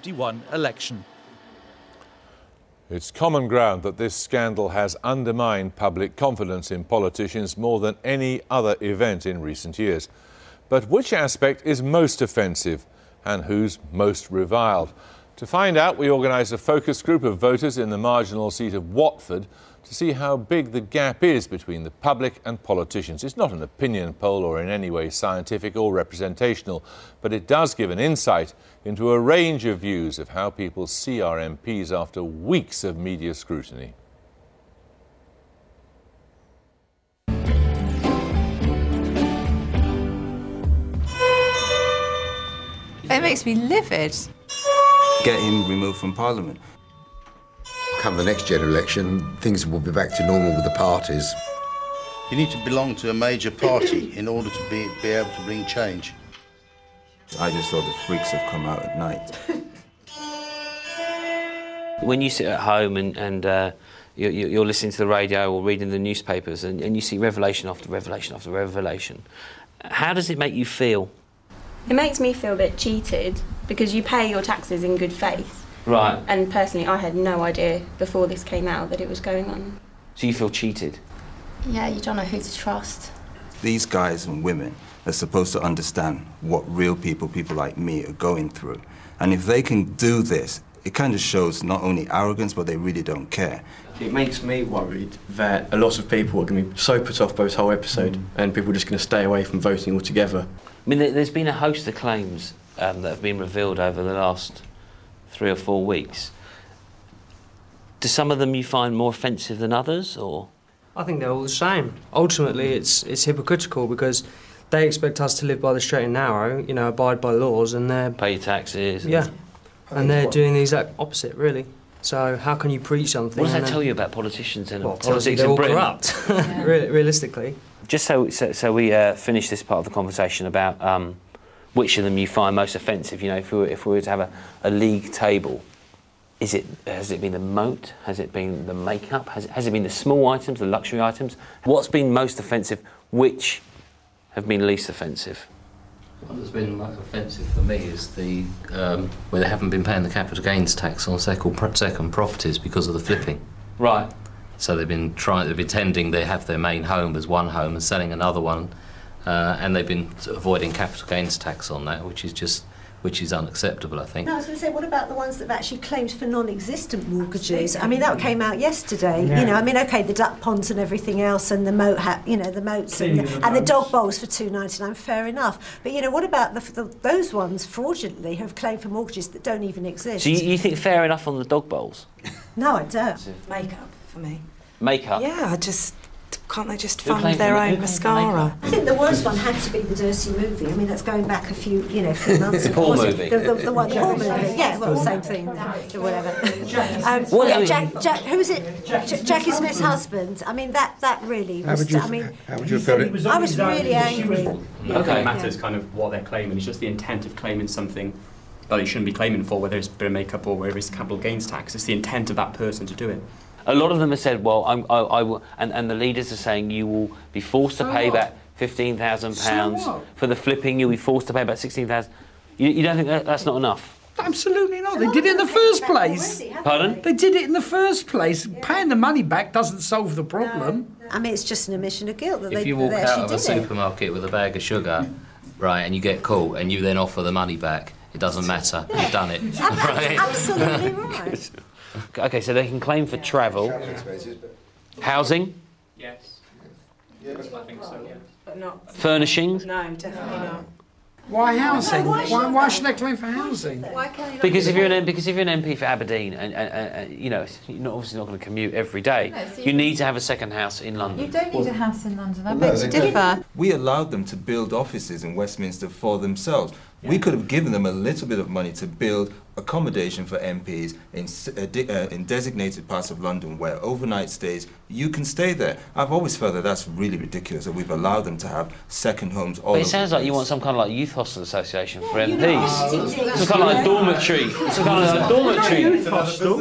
1951 election. It's common ground that this scandal has undermined public confidence in politicians more than any other event in recent years. But which aspect is most offensive and who's most reviled? To find out, we organised a focus group of voters in the marginal seat of Watford to see how big the gap is between the public and politicians. It's not an opinion poll or in any way scientific or representational, but it does give an insight into a range of views of how people see our MPs after weeks of media scrutiny. It makes me livid. Get him removed from Parliament. Come the next general election, things will be back to normal with the parties. You need to belong to a major party in order to be able to bring change. I just thought the freaks have come out at night. When you sit at home and you're listening to the radio or reading the newspapers and you see revelation after revelation after revelation, how does it make you feel? It makes me feel a bit cheated because you pay your taxes in good faith. Right. And personally, I had no idea before this came out that it was going on. So you feel cheated? Yeah, you don't know who to trust. These guys and women are supposed to understand what real people like me, are going through. And if they can do this, it kind of shows not only arrogance, but they really don't care. It makes me worried that a lot of people are going to be so put off by this whole episode and people are just going to stay away from voting altogether. I mean, there's been a host of claims that have been revealed over the last 3 or 4 weeks. Do some of them you find more offensive than others, or...? I think they're all the same. Ultimately, it's hypocritical because they expect us to live by the straight and narrow, you know, abide by laws, and they're... Pay your taxes. Yeah, and they're doing the exact opposite, really. So how can you preach something... What does that tell you about politicians and politics they're in all Britain? Corrupt, realistically. Just so we finish this part of the conversation about which of them you find most offensive, you know, if we were to have a league table, has it been the moat? Has it been the makeup? Has it been the small items, the luxury items? What's been most offensive? Which have been least offensive? What has been most offensive for me is the where they haven't been paying the capital gains tax on second properties because of the flipping. Right. So they've been pretending they have their main home as one home and selling another one, and they've been avoiding capital gains tax on that, which is unacceptable, I think. No, I was going to say, what about the ones that have actually claimed for non-existent mortgages? I mean, that came out yesterday. Yeah. You know, I mean, OK, the duck ponds and everything else, and the moat, the moats and the dog bowls for $2.99, fair enough. But you know, what about those ones fraudulently who have claimed for mortgages that don't even exist? So you think fair enough on the dog bowls? No, I don't. Makeup for me. Makeup? Yeah, can't they just fund their own mascara? I think the worst one had to be the Dirty movie. I mean, that's going back a few months ago. The Paul movie? The one, the Paul movie. Yeah, well, same thing, whatever. Who was it? Jackie Smith's husband. I mean, that really was... How would you feel it? I was really angry. Okay. It matters kind of what they're claiming. It's just the intent of claiming something that you shouldn't be claiming for, whether it's a bit of makeup or whether it's capital gains tax. It's the intent of that person to do it. A lot of them have said, well, I will, and the leaders are saying you will be forced to pay back £15,000 for the flipping. You'll be forced to pay back £16,000. You don't think that's not enough? Absolutely not. They did it in the first place. Pardon? They did it in the first place. Paying the money back doesn't solve the problem. No. I mean, it's just an admission of guilt that if you walk out of a supermarket with a bag of sugar, right, and you get caught, and you then offer the money back, it doesn't matter. Yeah. You've done it. Right? Absolutely right. OK, so they can claim for travel. Housing? Yes. Yes, I think so, yeah. But not... Furnishings? No, definitely not. Why housing? Why should they claim for housing? Because if you're an MP for Aberdeen, and you know, you're obviously not going to commute every day, no, so you need to have a second house in London. You don't need a house in London. I beg to differ. We allowed them to build offices in Westminster for themselves. Yeah. We could have given them a little bit of money to build accommodation for MPs in designated parts of London where overnight stays, you can stay there. I've always felt that that's really ridiculous, that we've allowed them to have second homes all over. But it sounds like you want some kind of like youth hostel association for MPs. Some kind of like dormitory. Some kind of like dormitory. Not youth hostel.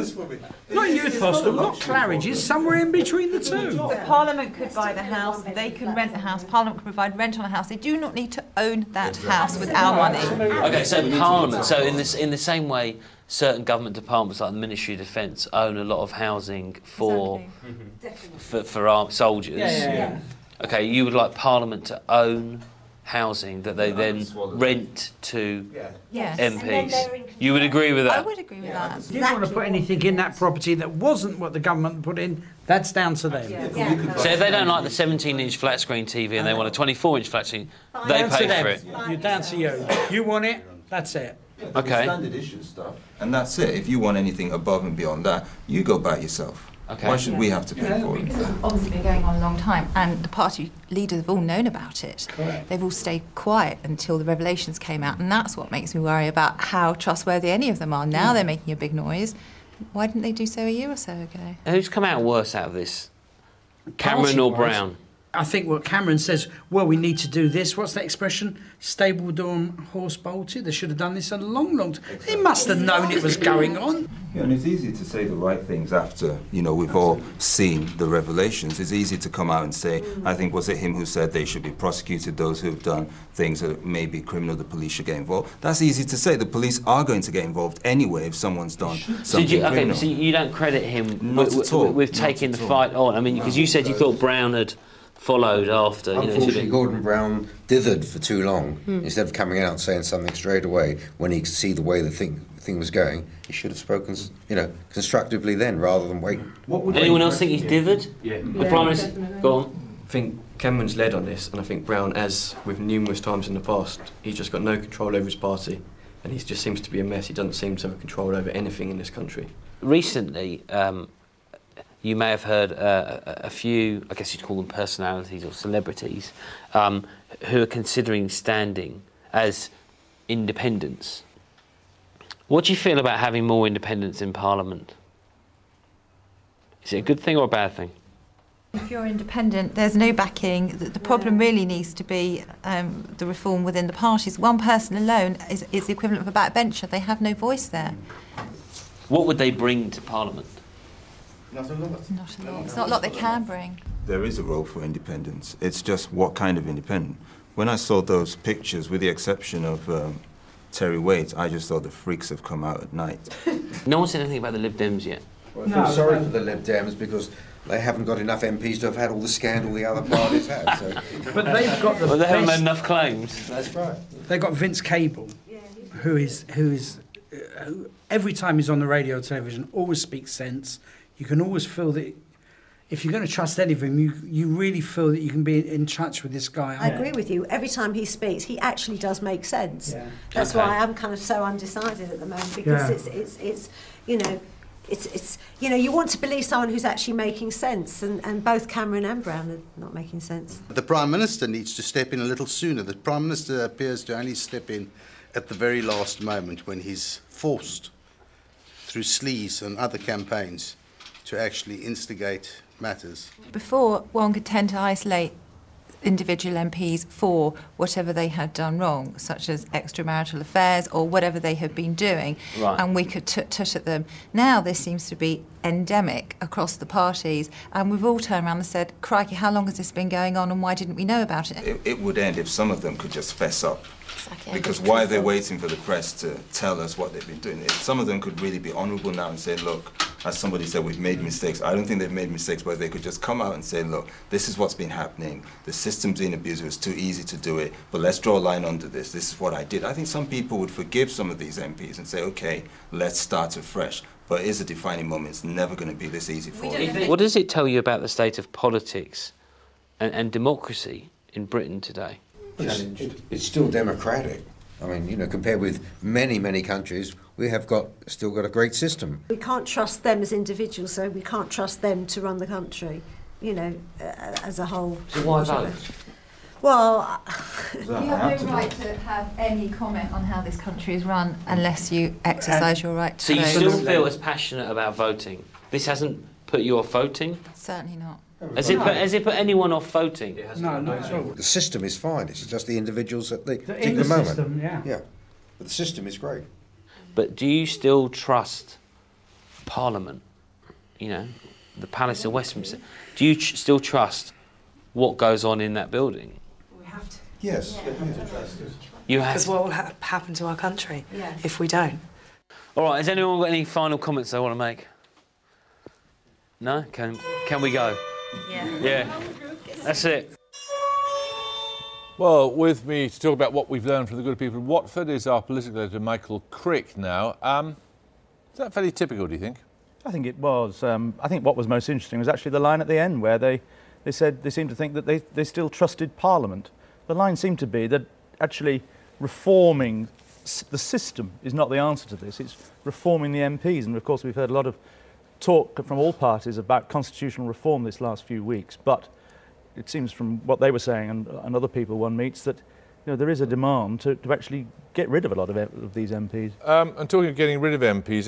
Not youth hostel, not Claridge's, somewhere in between the two. Parliament could buy the house, they can rent the house, Parliament can provide rent on a house. They do not need to own that house with our money. OK, so Parliament, so in the same way why certain government departments like the Ministry of Defence own a lot of housing for armed soldiers. Yeah. Okay, you would like Parliament to own housing that they then rent to MPs. You would agree with that? I would agree with that. If you didn't want to put anything in that property that wasn't what the government put in, that's down to them. So if they don't like the 17-inch flat screen TV and they want a 24-inch flat screen, they pay for it. You're down to you. You want it, that's it. Okay. Standard issue stuff, and that's it. If you want anything above and beyond that, you go buy it yourself. Okay. Why should we have to pay for it? Because it's obviously been going on a long time, and the party leaders have all known about it. Correct. They've all stayed quiet until the revelations came out, and that's what makes me worry about how trustworthy any of them are. Now they're making a big noise. Why didn't they do so a year or so ago? Who's come out worse out of this? Cameron or Brown? I think what Cameron says, well, we need to do this. What's that expression? Stable door horse bolted. They should have done this a long, long time. They must have known it was going on. Yeah, and it's easy to say the right things after, you know, we've all seen the revelations. It's easy to come out and say, I think, was it him who said they should be prosecuted, those who have done things that may be criminal, the police should get involved. That's easy to say. The police are going to get involved anyway if someone's done something criminal. So you don't credit him with taking the Not at all. fight on? I mean, because you said you thought Brown had followed after. Unfortunately, Gordon Brown dithered for too long. Instead of coming out and saying something straight away when he could see the way the thing was going, he should have spoken, constructively then, rather than wait. Anyone else think he's dithered? Yeah. The Prime Minister? Go on. I think Cameron's led on this, and I think Brown, as with numerous times in the past, he's just got no control over his party, and he just seems to be a mess. He doesn't seem to have control over anything in this country. Recently, you may have heard a few, I guess you'd call them personalities or celebrities, who are considering standing as independents. What do you feel about having more independents in Parliament? Is it a good thing or a bad thing? If you're independent, there's no backing. The problem really needs to be the reform within the parties. One person alone is the equivalent of a backbencher. They have no voice there. What would they bring to Parliament? Not a lot. It's not a lot they can bring. There is a role for independence. It's just what kind of independent. When I saw those pictures, with the exception of Terry Waite, I just thought the freaks have come out at night. No one said anything about the Lib Dems yet. Well, I feel sorry for the Lib Dems because they haven't got enough MPs to have had all the scandal the other parties had. So. But they've got they haven't made enough claims. That's right. They've got Vince Cable, who every time he's on the radio or television always speaks sense. You can always feel that if you're going to trust any of him, you really feel that you can be in touch with this guy. I agree with you. Every time he speaks, he actually does make sense. Yeah. That's why I'm kind of so undecided at the moment, because it's you want to believe someone who's actually making sense, and both Cameron and Brown are not making sense. The Prime Minister needs to step in a little sooner. The Prime Minister appears to only step in at the very last moment when he's forced through sleaze and other campaigns to actually instigate matters. Before, one could tend to isolate individual MPs for whatever they had done wrong, such as extramarital affairs or whatever they had been doing, and we could tut at them. Now this seems to be endemic across the parties, and we've all turned around and said, crikey, how long has this been going on and why didn't we know about it? It would end if some of them could just fess up. Exactly. Because why are they waiting for the press to tell us what they've been doing? If some of them could really be honourable now and say, look, as somebody said, we've made mistakes. I don't think they've made mistakes, but they could just come out and say, look, this is what's been happening. The system's been abused. It was too easy to do it, but let's draw a line under this. This is what I did. I think some people would forgive some of these MPs and say, okay, let's start afresh. But it is a defining moment. It's never going to be this easy for them. What does it tell you about the state of politics and democracy in Britain today? It's still democratic. I mean, compared with many, many countries, we have still got a great system. We can't trust them as individuals, so we can't trust them to run the country, as a whole. So why vote? Well, you have no right to have any comment on how this country is run unless you exercise your right to vote. So you still feel as passionate about voting? This hasn't put you off voting? Certainly not. Has it put anyone off voting? No, not at all. The system is fine. It's just the individuals at the In particular the moment. system, yeah. Yeah, but the system is great. But do you still trust Parliament? The Palace of Westminster. Do you still trust what goes on in that building? We have to. Yes. You have. Because what will happen to our country if we don't? All right, has anyone got any final comments they want to make? No? Can we go? Yeah. Yeah. That's it. Well, with me to talk about what we've learned from the good people of Watford is our political editor, Michael Crick, now. Is that fairly typical, do you think? I think it was. I think what was most interesting was actually the line at the end where they said they seemed to think that they still trusted Parliament. The line seemed to be that actually reforming the system is not the answer to this. It's reforming the MPs. And, of course, we've heard a lot of talk from all parties about constitutional reform this last few weeks. But it seems from what they were saying and other people one meets that there is a demand to actually get rid of a lot of these MPs. And talking of getting rid of MPs,